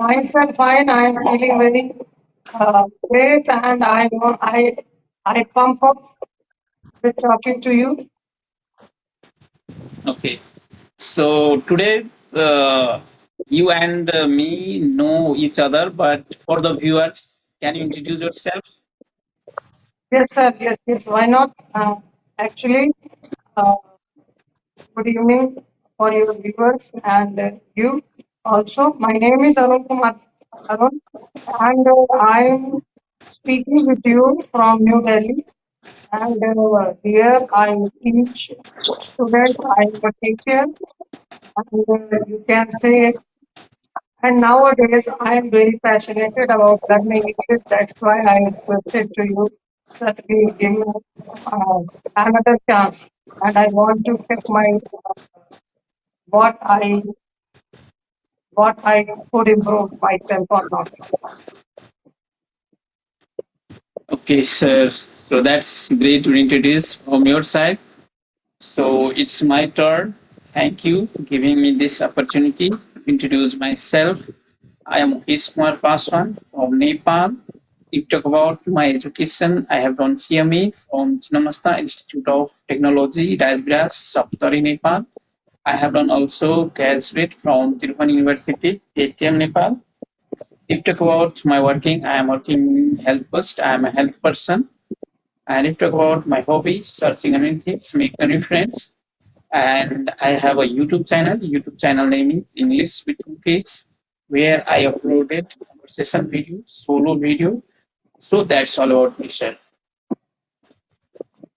Myself fine. I am feeling very great, and I know I pump up with talking to you. Okay. So today, you and me know each other, but for the viewers, can you introduce yourself? Yes, sir. Yes, yes. Why not? Actually, uh, good evening for your viewers and you also. My name is Arun Kumar Arun, and I'm speaking with you from New Delhi. And here I teach students. I'm a teacher, and you can say. And nowadays, I am very passionate about learning English. That's why I requested to you that please give me uh, another chance. And I want to check my what I what I could improve myself or not. Okay, sir. So that's great to introduce from your side. So it's my turn. Thank you for giving me this opportunity to introduce myself. I am Ismar Paswan from Nepal. If talk about my education, I have done CME from Chinamasta Institute of Technology, Rajbras, Saptari, Nepal. I have done also graduate from Tirupati University, ATM, Nepal. If talk about my working, I am working in health first. I am a health person. And if talk about my hobby, searching new things, making new friends. And I have a YouTube channel. YouTube channel name is English with Cookies, where I uploaded conversation video, solo video. So that's all about me, sir.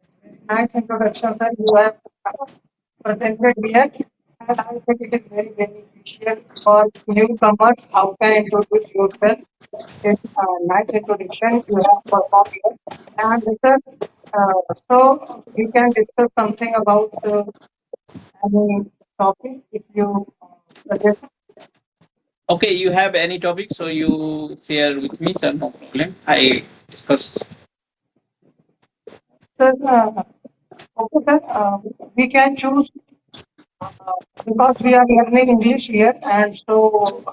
It's very nice introduction, sir. You have presented here, and I think it is very beneficial for newcomers. How can introduce yourself? It's a nice introduction you have performed here. And sir, so we can discuss something about any topic if you suggest. Okay, you have any topic, so you share with me, sir. No problem. I discuss. Sir, okay, sir, we can choose because we are learning English here, and so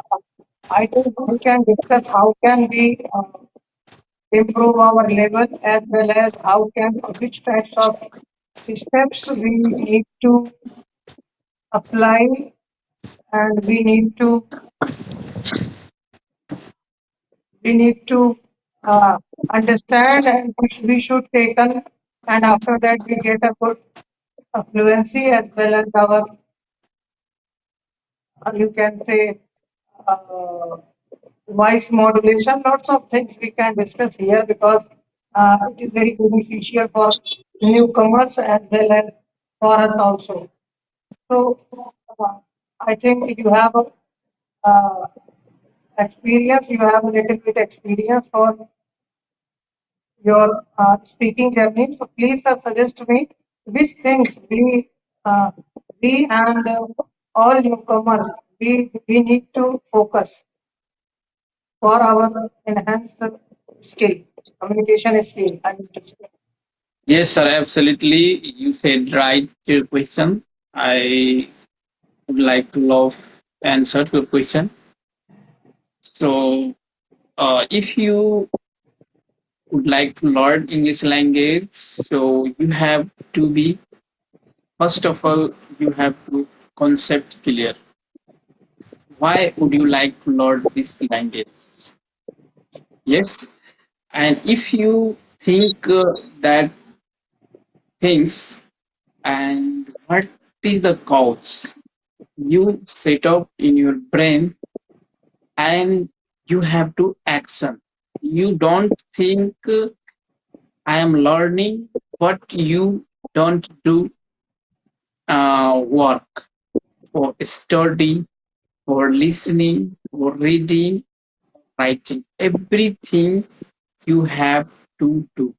I think we can discuss how can we improve our level as well as how can which types of steps we need to apply and we need to uh, understand and which we should take on, and after that we get a good fluency as well as our you can say uh, voice modulation. Lots of things we can discuss here because it is very beneficial for newcomers as well as for us also. So uh, I think you have a experience, you have a little bit experience for your speaking journey. So please suggest me which things we and all newcomers we need to focus for our enhanced skill, communication skill. I mean to say. Yes, sir. Absolutely. You said right question. I would like to love answer to your question. So, if you would like to learn English language, so you have to be first of all you have to concept clear. Why would you like to learn this language? Yes, and if you think that things and what is the cause, you set up in your brain and you have to action. You don't think I am learning, but you don't do work for study, for listening, for reading, writing. Everything you have to do.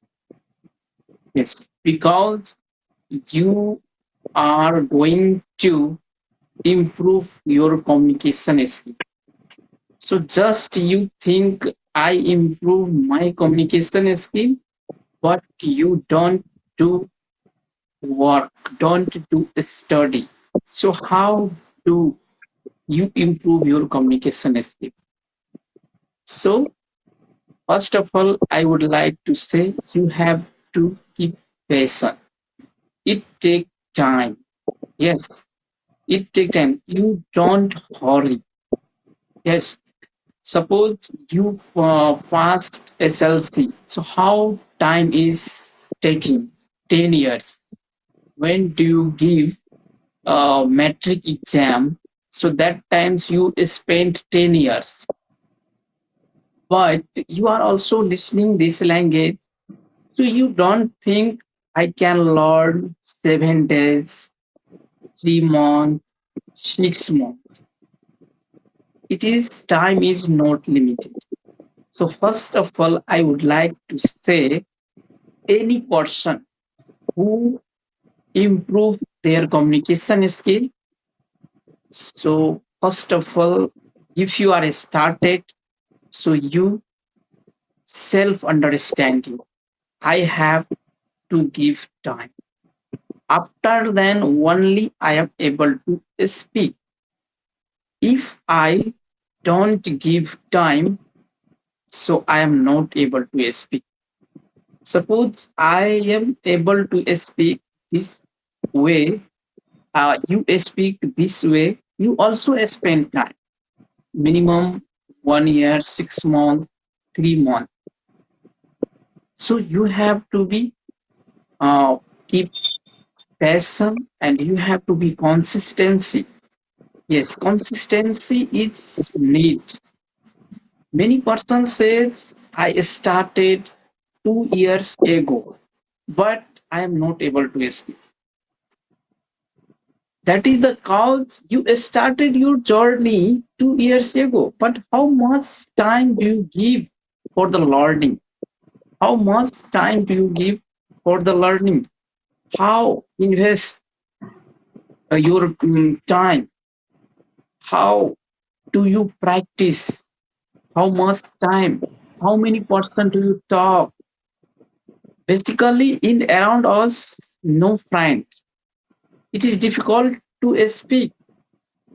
Yes, because you are going to improve your communication skill. So just you think I improve my communication skill, but you don't do work, don't do study. So how do you improve your communication skill? So, first of all, I would like to say you have to keep patient. It takes time. Yes, it takes time. You don't hurry. Yes, suppose you passed SLC. So, how time is taking? 10 years. When do you give a metric exam? So, that times you spent 10 years. But you are also listening this language. So you don't think I can learn 7 days, 3 months, 6 months. It is time is not limited. So first of all, I would like to say any person who improve their communication skill. So first of all, if you are started, so you self understanding. I have to give time. After then only I am able to speak. If I don't give time, so I am not able to speak. Suppose I am able to speak this way, you speak this way, you also spend time. Minimum 1 year, 6 months, 3 months. So you have to be keep passion and you have to be consistency. Yes, consistency is need. Many person says I started 2 years ago, but I am not able to speak. That is the cause you started your journey 2 years ago. But how much time do you give for the learning? How much time do you give for the learning? How invest your time? How do you practice? How much time? How many percent do you talk? Basically, in around us, no friend. It is difficult to speak.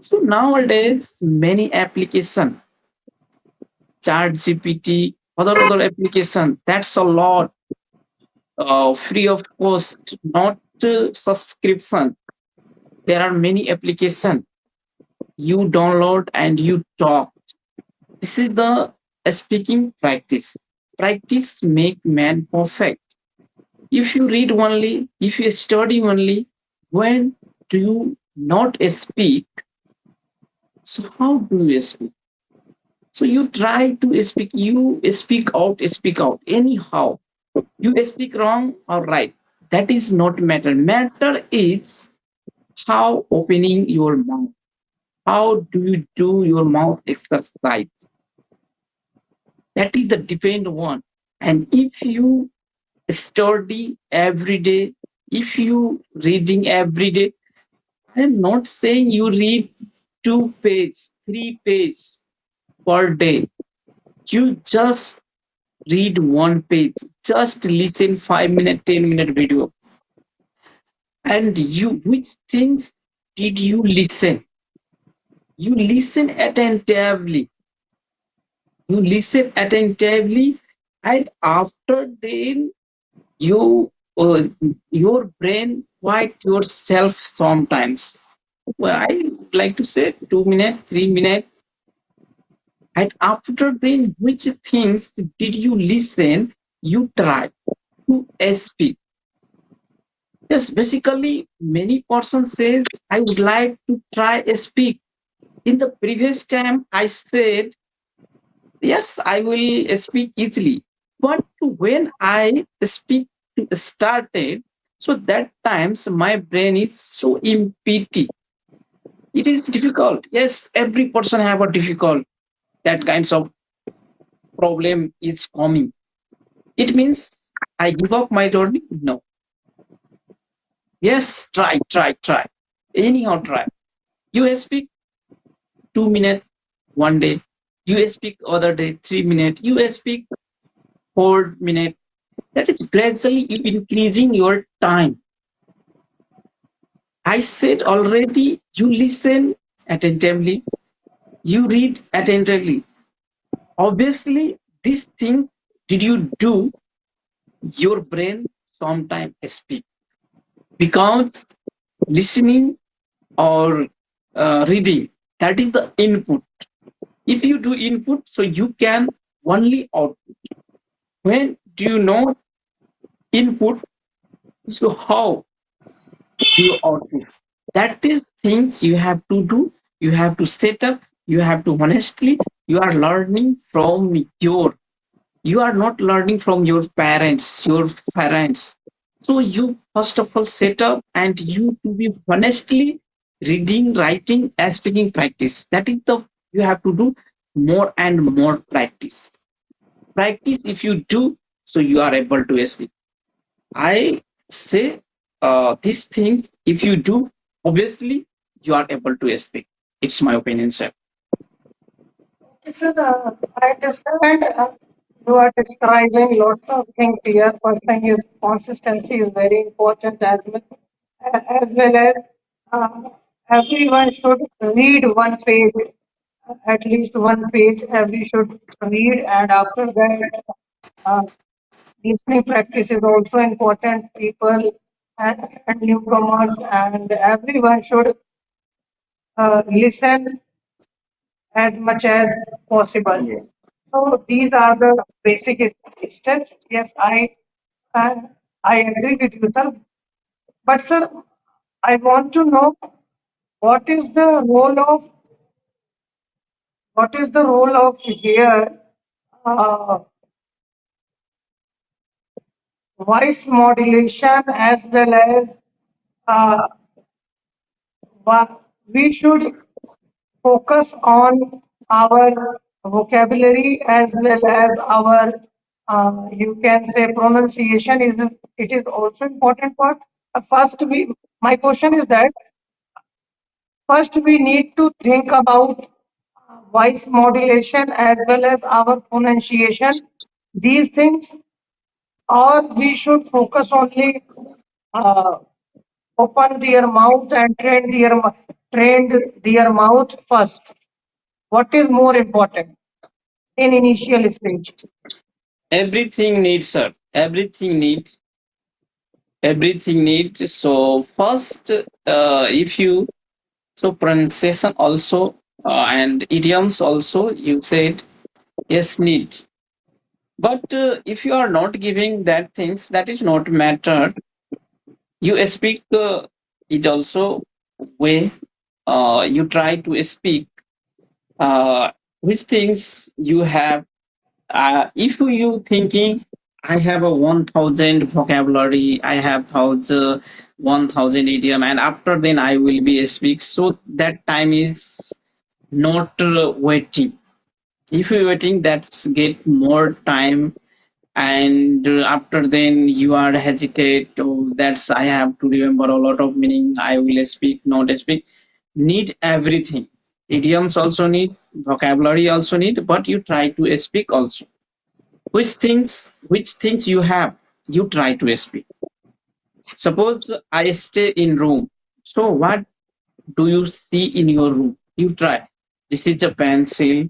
So nowadays, many application, Chat GPT, other application. That's a lot, free of cost, not subscription. There are many application you download and you talk. This is the speaking practice. Practice make man perfect. If you read only, if you study only, when do you not speak? So how do you speak? So you try to speak, you speak out anyhow. You speak wrong or right. That is not matter. Matter is how opening your mouth. How do you do your mouth exercise? That is the depend one. And if you study every day, if you reading every day, I'm not saying you read 2 page, 3 page per day. You just read 1 page. Just listen 5 minute, 10 minute video. And you, which things did you listen? You listen attentively. You listen attentively, and after then you your brain quiet yourself sometimes. Well, I would like to say 2 minutes, 3 minutes. And after then, which things did you listen? You try to speak. Yes, basically, many persons say, I would like to try speak. In the previous time, I said, yes, I will speak easily. But when I speak started, so that times my brain is so empty. It is difficult. Yes, every person have a difficult. That kinds of problem is coming. It means I give up my journey? No. Yes, try. Anyhow, try. You speak 2 minutes one day. You speak other day 3 minutes. You speak 4 minutes. That is gradually you increasing your time. I said already, you listen attentively, you read attentively. Obviously, this thing did you do, your brain sometime speak, because listening or reading, that is the input. If you do input, so you can only output. When do you know input, so how do you output? That is things you have to do. You have to set up. You have to honestly. You are learning from your. You are not learning from your parents. Your parents. So you first of all set up and you to be honestly reading, writing, and speaking practice. That is the you have to do more and more practice. Practice if you do, so you are able to speak. I say these things, if you do, obviously you are able to speak. It's my opinion, sir. This is, I understand you are describing lots of things here. First thing is consistency is very important as well as uh, everyone should read one page, at least one page every should read, and after that, uh, listening practice is also important. People and newcomers and everyone should listen as much as possible. Yes. So these are the basic steps. Yes, uh, I agree with you, sir. But sir, I want to know what is the role of here uh, voice modulation as well as uh, we should focus on our vocabulary as well as our you can say pronunciation is it is also important part. First we my question is that first we need to think about voice modulation as well as our pronunciation, these things, or we should focus only uh, open their mouth and train their mouth first. What is more important in initial stage? Everything needs, sir. Everything needs. So first, if you so pronunciation also and idioms also, you said yes need. But if you are not giving that things, that is not matter. You speak it also way. You try to speak which things you have. If you thinking, I have a 1,000 vocabulary, I have 1,000 idiom, and after then I will be a speak. So that time is not waiting. If you waiting, that's get more time, and after then you are hesitate. Oh, that's I have to remember a lot of meaning. I will speak, not speak. Need everything. Idioms also need, vocabulary also need, but you try to speak also which things you have, you try to speak. Suppose I stay in room, so what do you see in your room? You try, this is a pencil,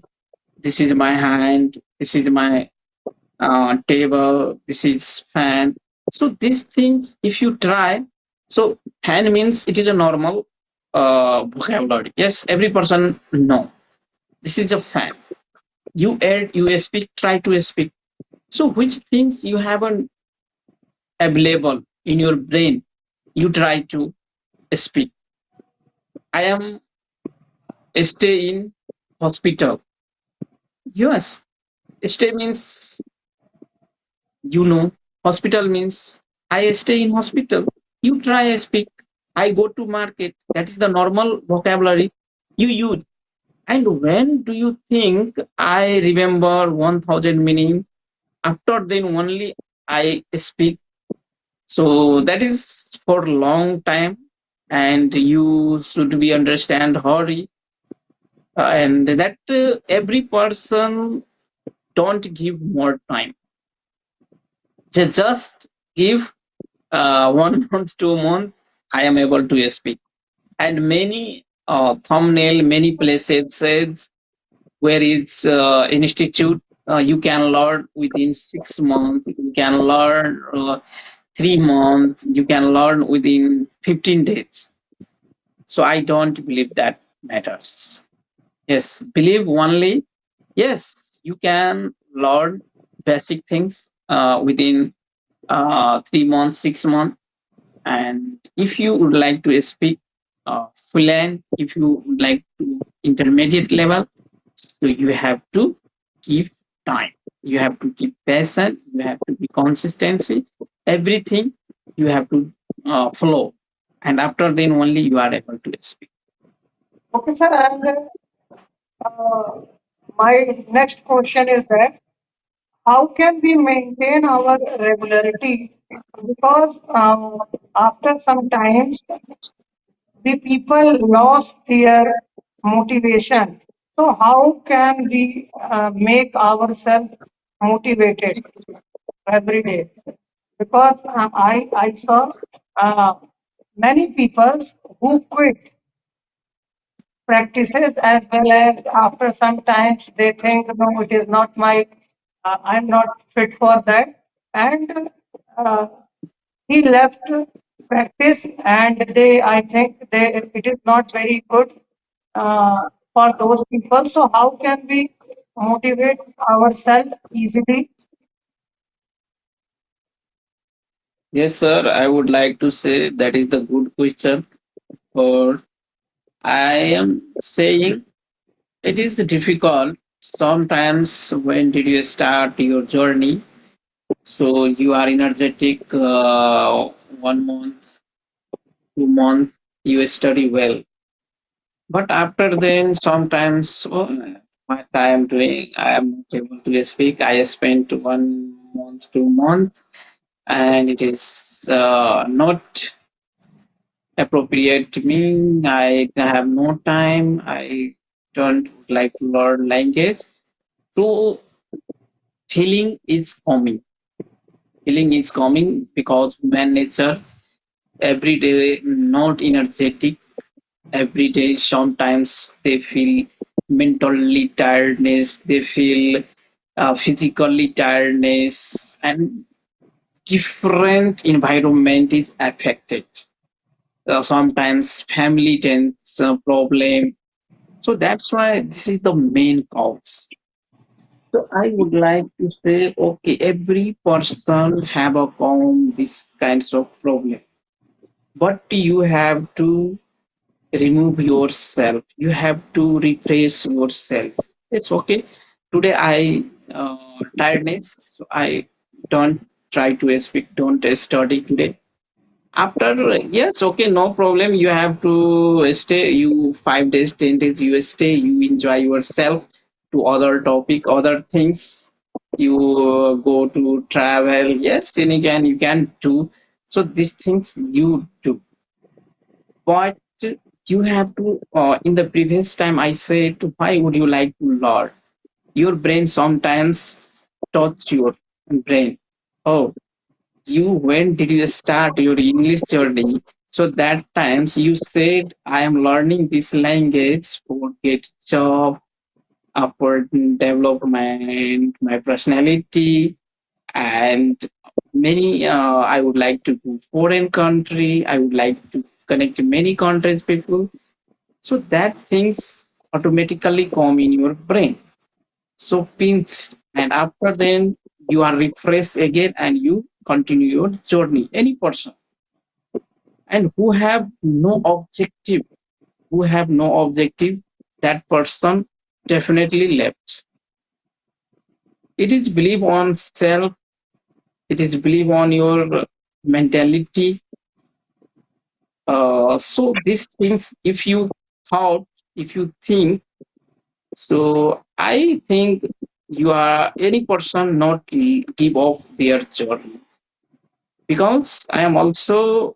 this is my hand, this is my table, this is fan. So these things if you try, so fan means it is a normal vocabulary, yes, every person know this is a fan. You add, you speak, try to speak. So which things you haven't available in your brain, you try to speak. I am stay in hospital. Yes, stay means, you know, hospital means I stay in hospital. You try speak. I go to market. That is the normal vocabulary you use. And when do you think I remember 1,000 meaning? After then only I speak. So that is for long time, and you should be understand hurry, and that every person don't give more time. They just give 1 month, 2 month. I am able to speak, and many thumbnail, many places says. where it's institute, you can learn within 6 months, you can learn 3 months, you can learn within 15 days. So I don't believe that matters. Yes, believe only. Yes, you can learn basic things within 3 months, 6 months. And if you would like to speak fluent, if you would like to intermediate level, so you have to give time. You have to keep patient. You have to be consistency. Everything you have to follow, and after then only you are able to speak. Okay, sir. And uh, my next question is that how can we maintain our regularity? Because after some times, the people lost their motivation. So how can we make ourselves motivated every day? Because I saw uh, many people who quit practices, as well as after some times they think, no, it is not my, I'm not fit for that, and uh, he left practice, and they, I think they, it is not very good uh, for those people. So how can we motivate ourselves easily? Yes, sir. I would like to say that is the good question. Or I am saying it is difficult sometimes. When did you start your journey? So you are energetic 1 month, 2 months, you study well. But after then, sometimes what I am doing, I am not able to speak. I spent 1 month, 2 months, and it is not appropriate to me. I have no time. I don't like to learn language. So feeling is coming. Feeling is coming because human nature every day not energetic. Every day sometimes they feel mentally tiredness. They feel physically tiredness, and different environment is affected. Sometimes family tense problem. So that's why this is the main cause. So I would like to say, okay, every person have a common this kinds of problem, but you have to remove yourself. You have to refresh yourself. It's okay. Today I tiredness. So I don't try to speak. Don't study today. After, yes, okay, no problem. You have to stay. You 5 days, 10 days. You stay. You enjoy yourself to other topic, other things. You go to travel. Yes, and again you can do. So these things you do, but you have to. In the previous time, I said, why would you like to learn? Your brain sometimes touch your brain. Oh, you when did you start your English journey? So that times you said, I am learning this language for get job, upward development, my personality, and many. I would like to go foreign country. I would like to connect to many countries people. So that things automatically come in your brain. So pinch, and after then you are refreshed again and you continue your journey. Any person and who have no objective, that person definitely left. It is believe on self. It is believe on your mentality. So these things, if you thought, if you think, so I think you are any person not give off their journey, because I am also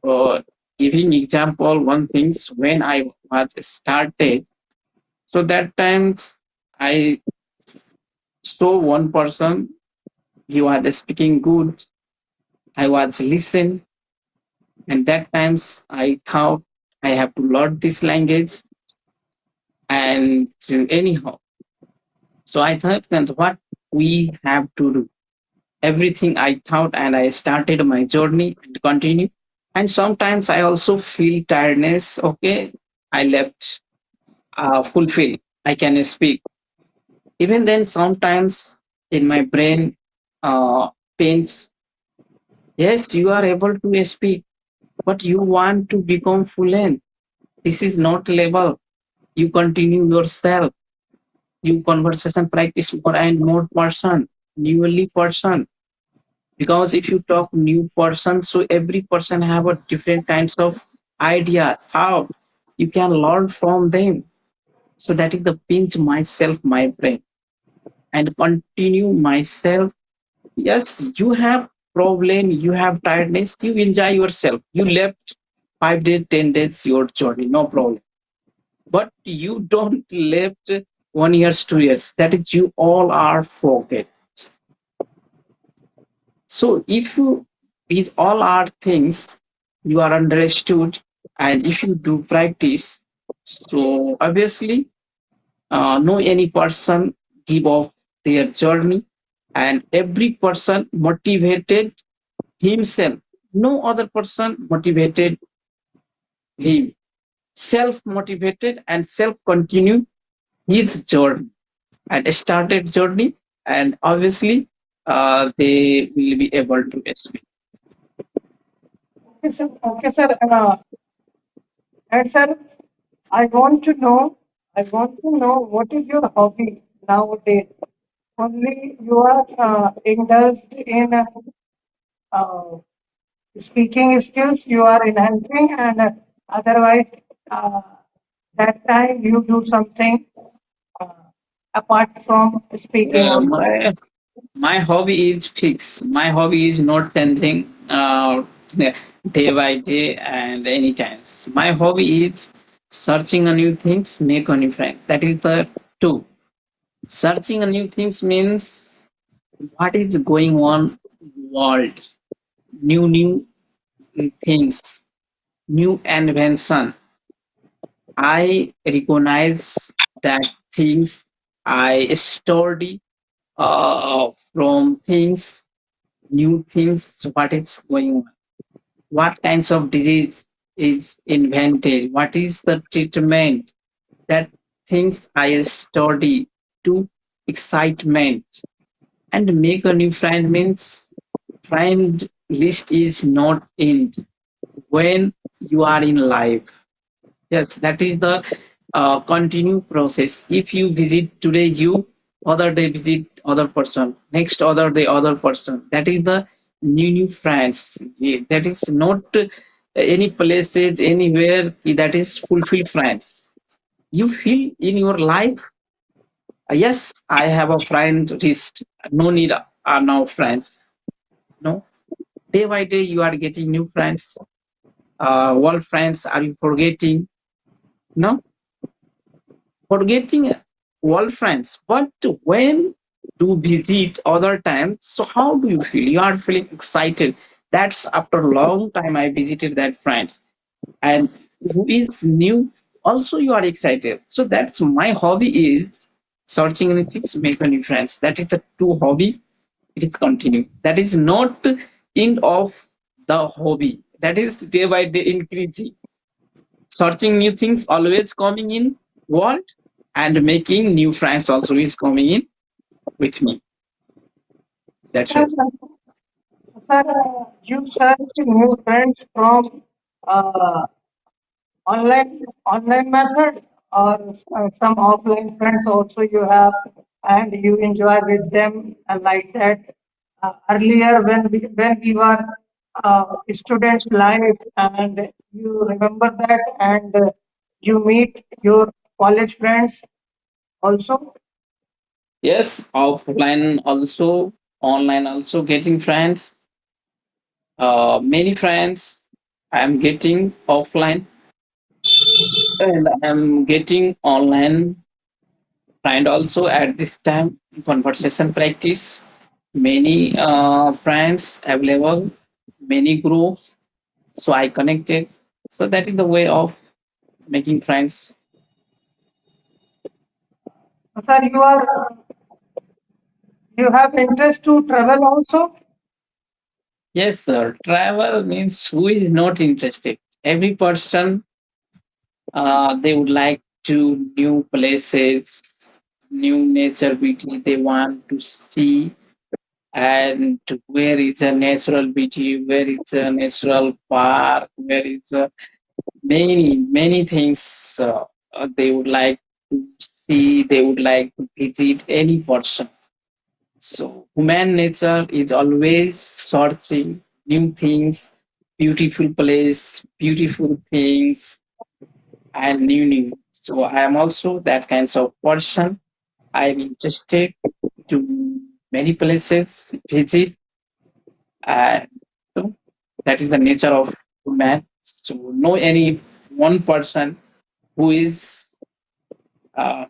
uh, giving example one things when I was started. So that times I saw one person, he was speaking good. I was listen, and that times I thought I have to learn this language, and anyhow. So I thought that what we have to do, everything I thought, and I started my journey and continue. And sometimes I also feel tiredness. Okay, I left fulfill. I can speak. Even then, sometimes in my brain, pains. Yes, you are able to speak, but you want to become fluent. This is not level. You continue yourself. You conversation practice more and more person, newly person. Because if you talk new person, so every person have a different kinds of idea, how you can learn from them. So that is the pinch myself, my brain, and continue myself. Yes, you have problem, you have tiredness, you enjoy yourself. You left 5 days, 10 days your journey, no problem. But you don't left 1 years, 2 years. That is you all are forget. So if you these all are things you are understood, and if you do practice, so obviously no any person give off their journey, and every person motivated himself. No other person motivated him. Self motivated and self continue his journey and started journey, and obviously they will be able to speak. Okay, sir. Okay, sir. And sir, I want to know what is your hobby nowadays? Only you are indulged in uh, speaking skills, you are enhancing, and otherwise, uh, that time you do something uh, apart from speaking Yeah, also. my hobby is fixed. My hobby is not changing day by day and any times. My hobby is searching a new things, make a new friend. That is the two. Searching a new things means what is going on world, new things, new invention. I recognize that things I study from things, new things, what is going on, what kinds of disease is invented, what is the treatment, that things I study to excitement. And make a new friend means friend list is not end when you are in life. Yes, that is the continue process. If you visit today, you other day visit other person, next other day other person. That is the new friends. That is not any places anywhere. That is fulfill friends. You feel in your life. Yes, I have a friend list. No need are now friends. No, day by day you are getting new friends. Old friends are you forgetting? No, forgetting old friends. But when do visit other times, so how do you feel? You are feeling excited. That's after a long time I visited that friend, and who is new. Also, you are excited. So that's my hobby is searching new things, make new friends. That is the two hobby. It is continue. That is not end of the hobby. That is day by day increasing, searching new things always coming in world, and making new friends also is coming in with me. That Sir, shows. you search new friends from uh, online method, or some offline friends also you have, and you enjoy with them like that. Earlier when we were students life, and you remember that, and you meet your college friends also. Yes, offline also, online also getting friends. Many friends I am getting offline, and I am getting online friend also at this time. Conversation practice. Many friends available, many groups. So I connected. So that is the way of making friends. Sir, you are You have interest to travel also? Yes, sir. Travel means who is not interested? Every person, they would like to new places, new nature beauty they want to see, and where is a natural beauty, where is a natural park, where is a many things they would like to see, they would like to visit any person. So human nature is always searching new things, beautiful place, beautiful things, and new. So I am also that kinds of person. I'm interested to many places visit, and so that is the nature of man. So no any one person who is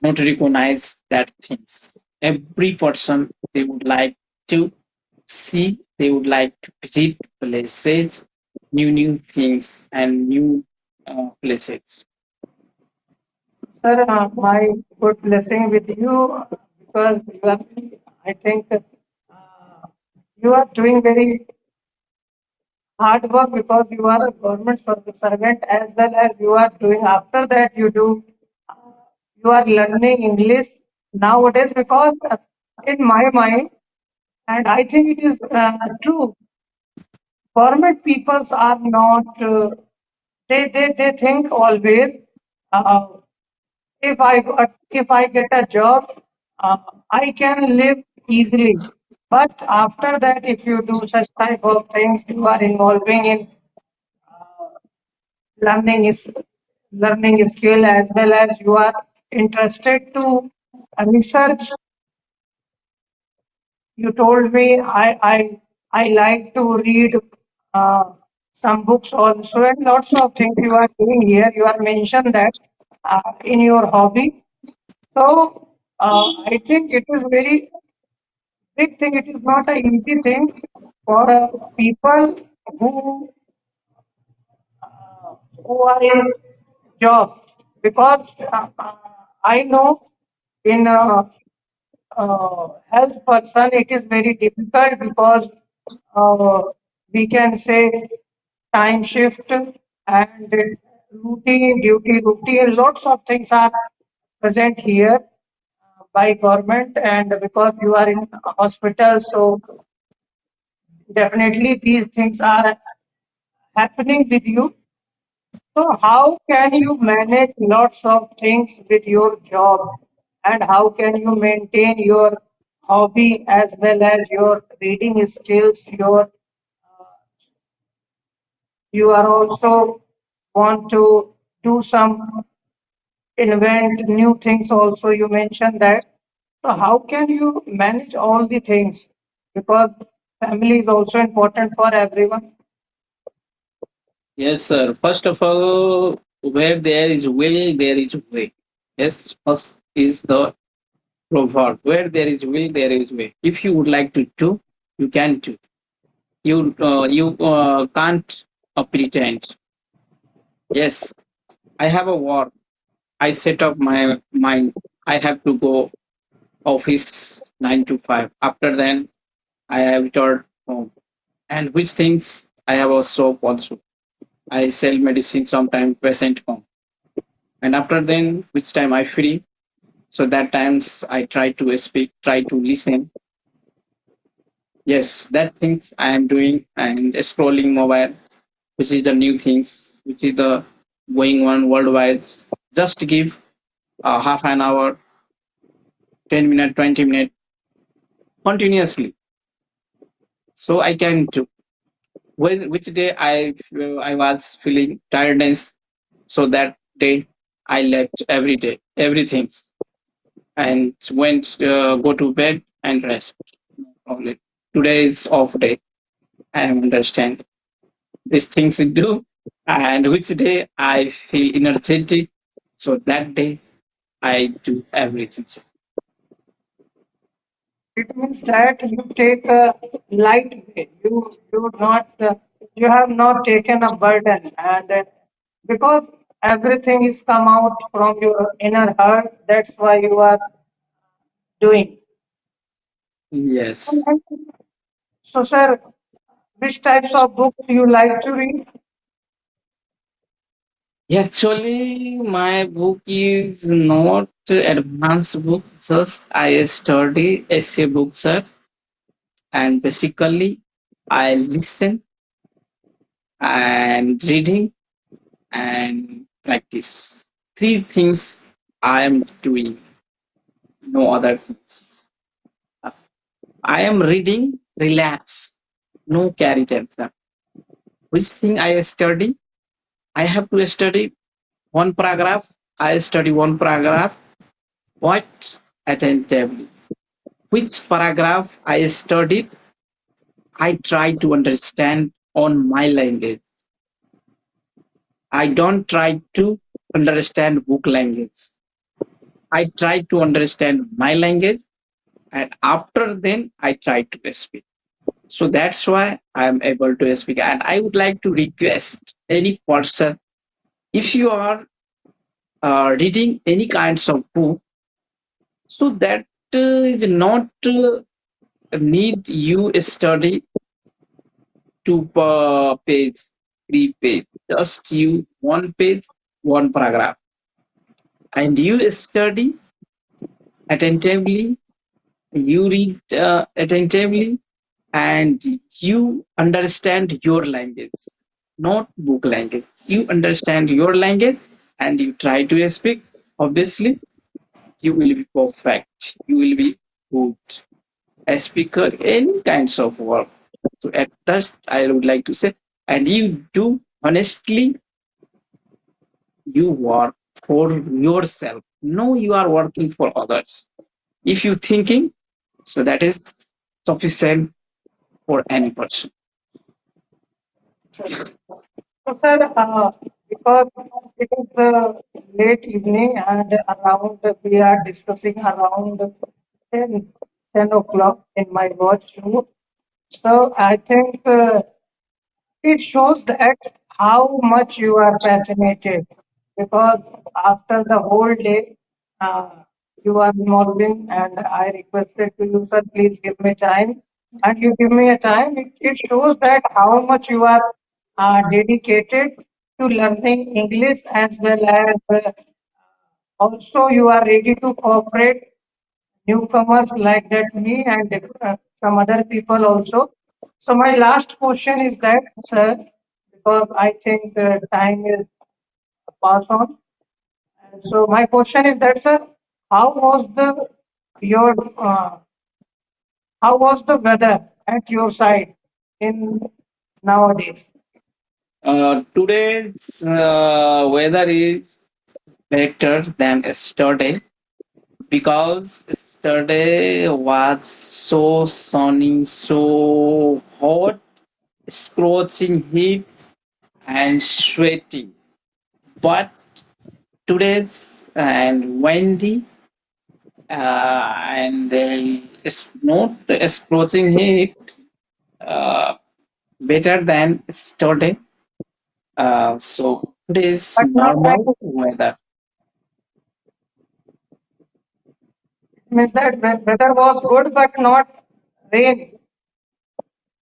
not recognize that things. Every person they would like to see, they would like to visit places, new things and new places. Sir, my good blessing with you because you are, I think, you are doing very hard work because you are a government servant as well as you are doing after that uh, you are learning English nowadays because in my mind and I think it is true government peoples are not they think always uh, if I get a job, I can live easily. But after that, if you do such type of things, you are involving in uh, learning is learning skill as well as you are interested to research. You told me I like to read some books also and lots of things you are doing here. You are mentioned that in your hobby. So I think it is very big thing. It is not an easy thing for people who who are in job because I know in health person it is very difficult because uh, we can say time shift and routine duty routine lots of things are present here by government and because you are in a hospital so definitely these things are happening with you. So how can you manage lots of things with your job and how can you maintain your hobby as well as your reading skills, your you are also want to do some invent new things also you mentioned that. So how can you manage all the things? Because family is also important for everyone. Yes, sir. First of all, where there is will, there is way. Yes, first is the proverb. Where there is will, there is way. If you would like to do, you can do. You can't pretend. Yes, I have a work. I set up my mind. I have to go office 9 to 5. After then, I have returned home. And which things I have a shop also. I sell medicine sometimes patient come. And after then, which time I free. So that times I try to speak, try to listen. Yes, that things I am doing and scrolling mobile, which is the new things, which is the going on worldwide. Just give half an hour, 10 minutes, 20 minutes continuously. So I can do. When which day I was feeling tiredness, so that day I left every day everything and went go to bed and rest. Only today is off day. I understand these things to do, and which day I feel energetic, so that day I do everything. It means that you take a light way. You have not taken a burden, and because everything is come out from your inner heart, that's why you are doing. Yes. So, sir, which types of books you like to read? Actually, my book is not advanced book. Just I study essay books, sir, and basically I listen and reading and practice. Three things I am doing, no other things. I am reading, relax, no carry tension. Which thing I study? I have to study one paragraph. I study one paragraph. What attentively? Which paragraph I studied? I try to understand on my language. I don't try to understand book language. I try to understand my language, and after then I try to speak. So that's why I am able to speak. And I would like to request any person, if you are reading any kinds of book, so that is not need you study two page, three page, just you one page, one paragraph, and you study attentively, you read attentively, and you understand your language, not book language. You understand your language and you try to speak. Obviously, you will be perfect. You will be good a speaker, any kinds of work. So at first, I would like to say, and you do honestly, you work for yourself. No, you are working for others. If you thinking, so that is sufficient for any person. So, sir, because it is late evening and around we are discussing around 10, 10 o'clock in my watch too. So I think it shows that how much you are fascinated because after the whole day you are involving and I requested to you, sir, please give me time. And you give me a time. It shows that how much you are dedicated to learning English as well as also you are ready to cooperate newcomers like that me and some other people also. So my last question is that, sir, because I think time is pass on. And so my question is that, sir, how was the your how was the weather at your side in nowadays? Today's weather is better than yesterday because yesterday was so sunny, so hot, scorching heat, and sweating. But today's and windy and it's not scorching heat, uh, better than yesterday. So today's But not normal rain. weather, Means that weather was good, but not rain.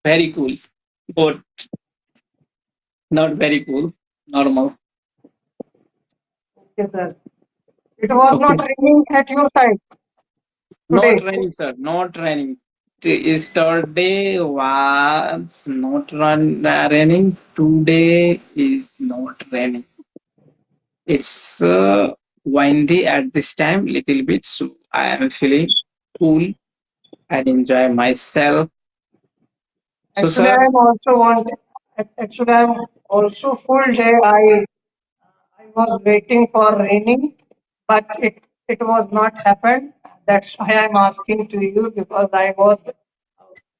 very cool, but not very cool, normal. Okay, sir. It was Okay, not raining at your side not today. raining, sir, not raining. Yesterday was not raining. Today is not raining. It's windy at this time, little bit. So I am feeling cool and enjoy myself. So, Actually, I sir, am also want. Actually, I am also full day. I was waiting for raining, but it was not happened. That's why I'm asking to you because I was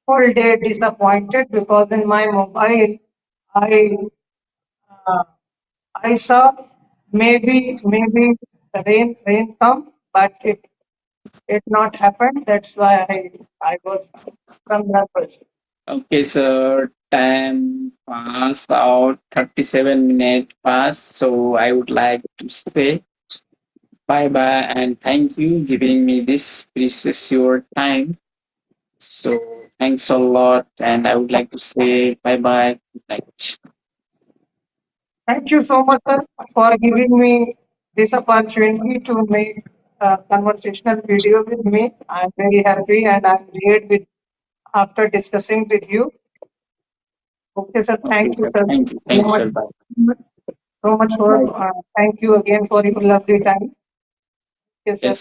full day disappointed because in my mobile I uh, I saw maybe rain come, but it not happened. That's why I was some nervous. okay, sir. Time pass out 37 minutes pass. So I would like to say bye bye and thank you giving me this precious your time. So thanks a lot, and I would like to say bye bye. Good night. Thank you so much, sir, for giving me this opportunity to make a conversational video with me. I'm very happy and I'm glad with after discussing with you. Okay, sir. Okay, Thank you, sir. sir. Thank you. So Thank you, much, sir. Bye. so much for Bye. thank you again for your lovely time. Yes, sir. Yes,